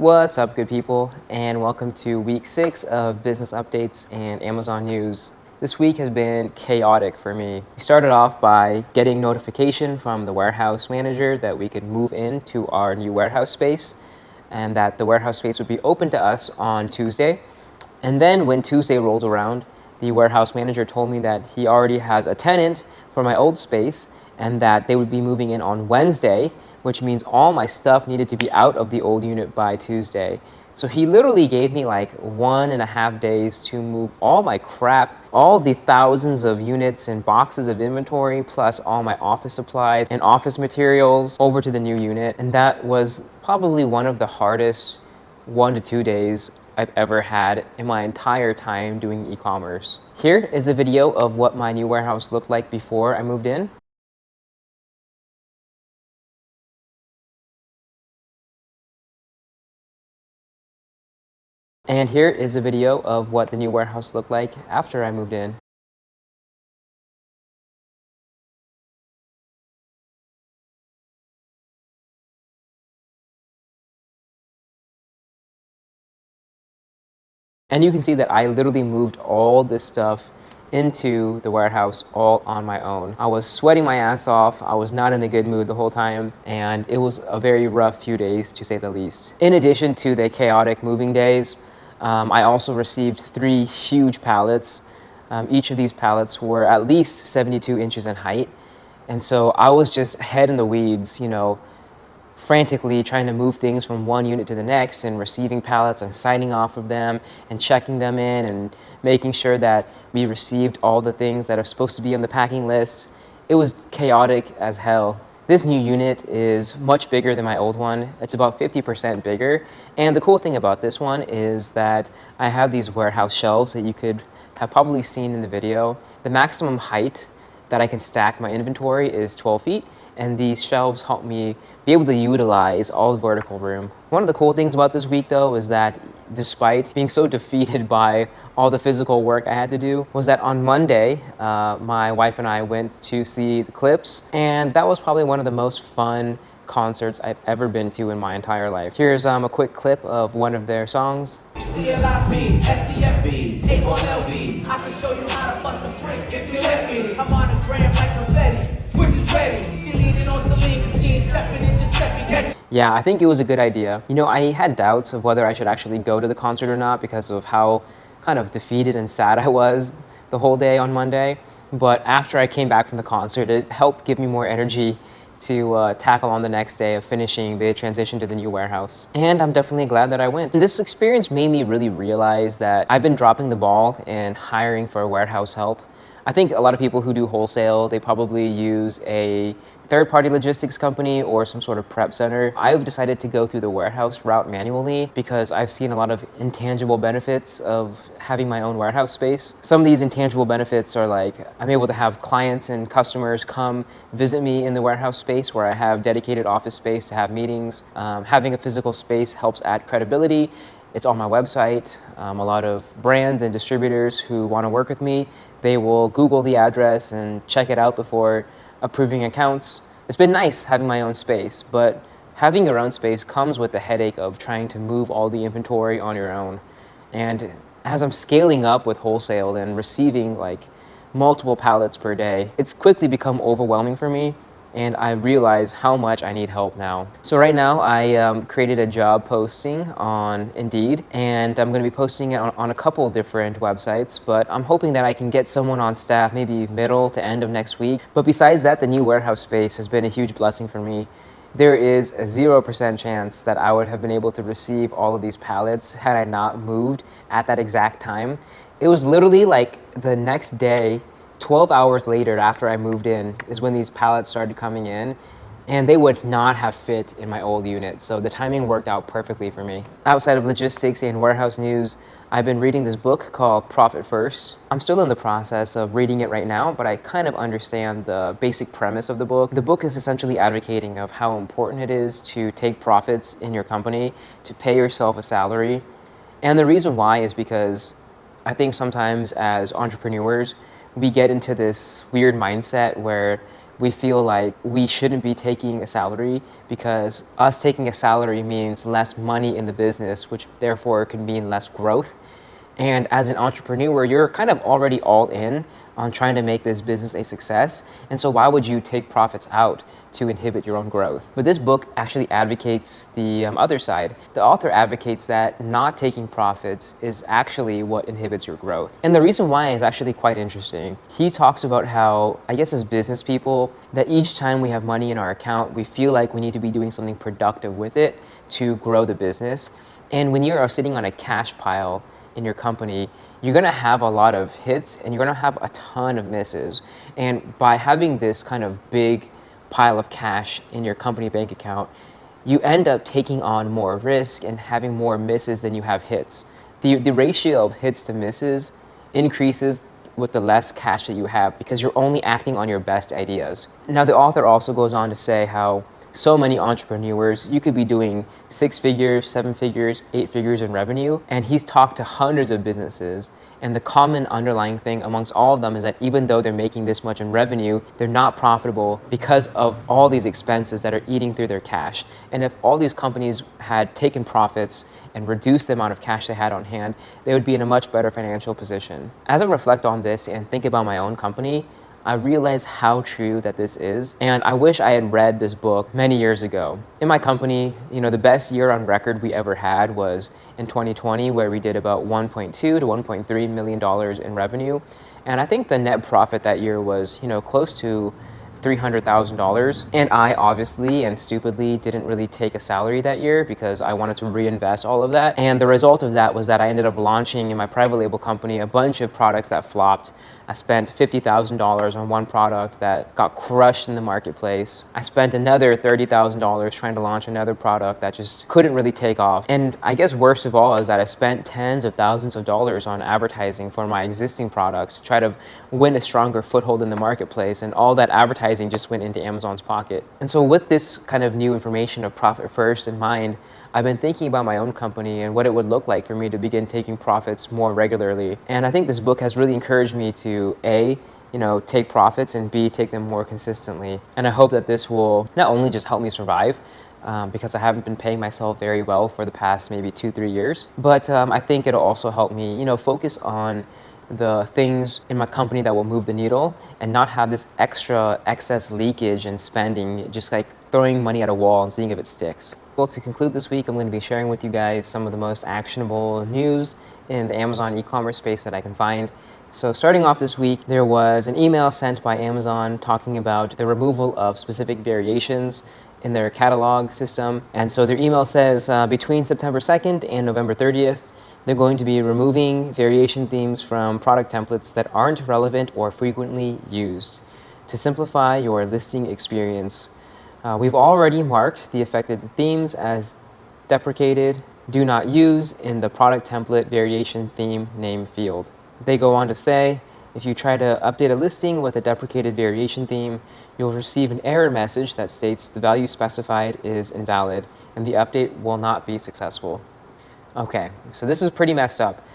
What's up, good people, and welcome to week 6 of business updates and Amazon news. This week has been chaotic for me. We started off by getting notification from the warehouse manager that we could move into our new warehouse space and that the warehouse space would be open to us on Tuesday. And then when Tuesday rolled around, the warehouse manager told me that he already has a tenant for my old space and that they would be moving in on Wednesday, which means all my stuff needed to be out of the old unit by Tuesday. So he literally gave me like 1.5 days to move all my crap, all the thousands of units and boxes of inventory, plus all my office supplies and office materials over to the new unit. And that was probably one of the hardest 1 to 2 days I've ever had in my entire time doing e-commerce. Here is a video of what my new warehouse looked like before I moved in. And here is a video of what the new warehouse looked like after I moved in. And you can see that I literally moved all this stuff into the warehouse all on my own. I was sweating my ass off. I was not in a good mood the whole time, and it was a very rough few days to say the least. In addition to the chaotic moving days, I also received 3 huge pallets. Each of these pallets were at least 72 inches in height. And so I was just head in the weeds, frantically trying to move things from one unit to the next and receiving pallets and signing off of them and checking them in and making sure that we received all the things that are supposed to be on the packing list. It was chaotic as hell. This new unit is much bigger than my old one. It's about 50% bigger. And the cool thing about this one is that I have these warehouse shelves that you could have probably seen in the video. The maximum height that I can stack my inventory is 12 feet. And these shelves help me be able to utilize all the vertical room. One of the cool things about this week, though, is that despite being so defeated by all the physical work I had to do, was that on Monday, my wife and I went to see the Clips, and that was probably one of the most fun concerts I've ever been to in my entire life. Here's a quick clip of one of their songs. CLIP, SCFB, A1LB. I can show you how to bust a drink if you let me. I'm on the gram like confetti. Switch is ready. She leaning on Celine cause she ain't stepping in, just stepping. Yeah, I think it was a good idea. I had doubts of whether I should actually go to the concert or not because of how kind of defeated and sad I was the whole day on Monday. But after I came back from the concert, it helped give me more energy to tackle on the next day of finishing the transition to the new warehouse. And I'm definitely glad that I went. This experience made me really realize that I've been dropping the ball in hiring for warehouse help. I think a lot of people who do wholesale, they probably use a third-party logistics company or some sort of prep center. I've decided to go through the warehouse route manually because I've seen a lot of intangible benefits of having my own warehouse space. Some of these intangible benefits are like I'm able to have clients and customers come visit me in the warehouse space where I have dedicated office space to have meetings. Having a physical space helps add credibility. It's on my website. A lot of brands and distributors who want to work with me, they will Google the address and check it out before approving accounts. It's been nice having my own space, but having your own space comes with the headache of trying to move all the inventory on your own. And as I'm scaling up with wholesale and receiving like multiple pallets per day, it's quickly become overwhelming for me. And I realize how much I need help now. So right now I created a job posting on Indeed, and I'm going to be posting it on a couple different websites, but I'm hoping that I can get someone on staff maybe middle to end of next week. But besides that, the new warehouse space has been a huge blessing for me. There is a 0% chance that I would have been able to receive all of these pallets had I not moved at that exact time. It was literally like the next day, 12 hours later after I moved in is when these pallets started coming in, and they would not have fit in my old unit. So the timing worked out perfectly for me. Outside of logistics and warehouse news, I've been reading this book called Profit First. I'm still in the process of reading it right now, but I kind of understand the basic premise of the book. The book is essentially advocating of how important it is to take profits in your company, to pay yourself a salary. And the reason why is because I think sometimes as entrepreneurs, we get into this weird mindset where we feel like we shouldn't be taking a salary because us taking a salary means less money in the business, which therefore could mean less growth. And as an entrepreneur, you're kind of already all in on trying to make this business a success. And so why would you take profits out to inhibit your own growth? But this book actually advocates the other side. The author advocates that not taking profits is actually what inhibits your growth. And the reason why is actually quite interesting. He talks about how, I guess as business people, that each time we have money in our account, we feel like we need to be doing something productive with it to grow the business. And when you are sitting on a cash pile in your company, you're gonna have a lot of hits and you're gonna have a ton of misses. And by having this kind of big pile of cash in your company bank account, you end up taking on more risk and having more misses than you have hits. The ratio of hits to misses increases with the less cash that you have because you're only acting on your best ideas. Now, the author also goes on to say how so many entrepreneurs, you could be doing 6 figures, 7 figures, 8 figures in revenue, and he's talked to hundreds of businesses. And the common underlying thing amongst all of them is that even though they're making this much in revenue, they're not profitable because of all these expenses that are eating through their cash. And if all these companies had taken profits and reduced the amount of cash they had on hand, they would be in a much better financial position. As I reflect on this and think about my own company, I realize how true that this is, and I wish I had read this book many years ago. In my company, the best year on record we ever had was in 2020, where we did about $1.2 to $1.3 million in revenue, and I think the net profit that year was, close to $300,000. And I obviously and stupidly didn't really take a salary that year because I wanted to reinvest all of that. And the result of that was that I ended up launching in my private label company a bunch of products that flopped. I spent $50,000 on one product that got crushed in the marketplace. I spent another $30,000 trying to launch another product that just couldn't really take off. And I guess worst of all is that I spent tens of thousands of dollars on advertising for my existing products to try to win a stronger foothold in the marketplace, and all that advertising just went into Amazon's pocket. And so with this kind of new information of profit first in mind, I've been thinking about my own company and what it would look like for me to begin taking profits more regularly. And I think this book has really encouraged me to A, take profits, and B, take them more consistently. And I hope that this will not only just help me survive, because I haven't been paying myself very well for the past maybe 2-3 years, but I think it'll also help me, focus on the things in my company that will move the needle and not have this excess leakage and spending, just like throwing money at a wall and seeing if it sticks. Well, to conclude this week, I'm going to be sharing with you guys some of the most actionable news in the Amazon e-commerce space that I can find. So starting off this week, there was an email sent by Amazon talking about the removal of specific variations in their catalog system. And so their email says between September 2nd and November 30th, they're going to be removing variation themes from product templates that aren't relevant or frequently used to simplify your listing experience. We've already marked the affected themes as deprecated, do not use in the product template variation theme name field. They go on to say, if you try to update a listing with a deprecated variation theme, you'll receive an error message that states the value specified is invalid and the update will not be successful. Okay, so this is pretty messed up.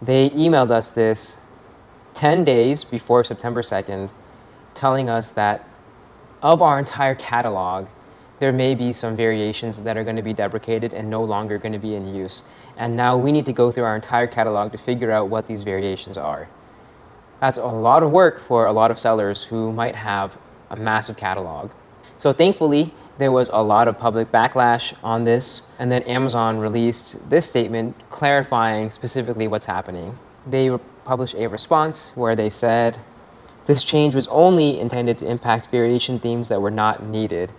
They emailed us this 10 days before September 2nd, telling us that of our entire catalog, there may be some variations that are going to be deprecated and no longer going to be in use. And now we need to go through our entire catalog to figure out what these variations are. That's a lot of work for a lot of sellers who might have a massive catalog. So thankfully, there was a lot of public backlash on this, and then Amazon released this statement clarifying specifically what's happening. They published a response where they said, this change was only intended to impact variation themes that were not needed.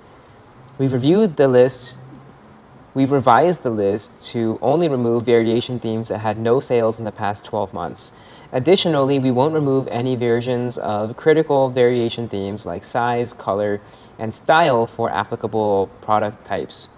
We've reviewed the list. We've revised the list to only remove variation themes that had no sales in the past 12 months. Additionally, we won't remove any versions of critical variation themes like size, color, and style for applicable product types.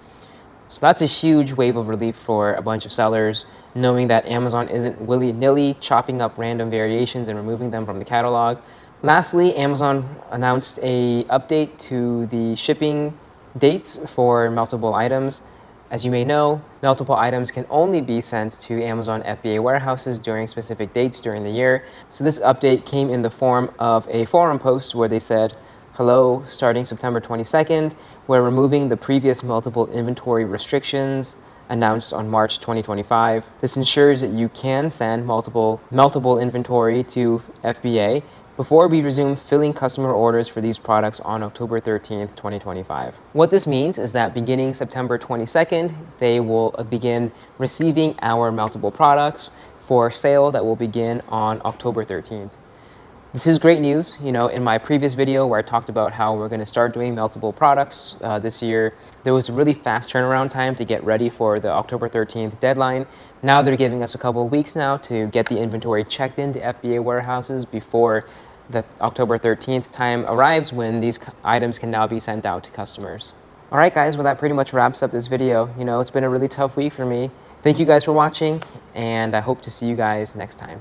So that's a huge wave of relief for a bunch of sellers, knowing that Amazon isn't willy-nilly chopping up random variations and removing them from the catalog. Lastly, Amazon announced an update to the shipping dates for meltable items. As you may know, meltable items can only be sent to Amazon FBA warehouses during specific dates during the year. So this update came in the form of a forum post where they said, Hello, starting September 22nd, we're removing the previous multiple inventory restrictions announced on March 2025. This ensures that you can send multiple inventory to FBA before we resume filling customer orders for these products on October 13th, 2025. What this means is that beginning September 22nd, they will begin receiving our multiple products for sale that will begin on October 13th. This is great news. You know, in my previous video where I talked about how we're going to start doing multiple products this year, there was a really fast turnaround time to get ready for the October 13th deadline. Now they're giving us a couple of weeks now to get the inventory checked into FBA warehouses before the October 13th time arrives, when these items can now be sent out to customers. All right, guys, well, that pretty much wraps up this video. You know, it's been a really tough week for me. Thank you guys for watching, and I hope to see you guys next time.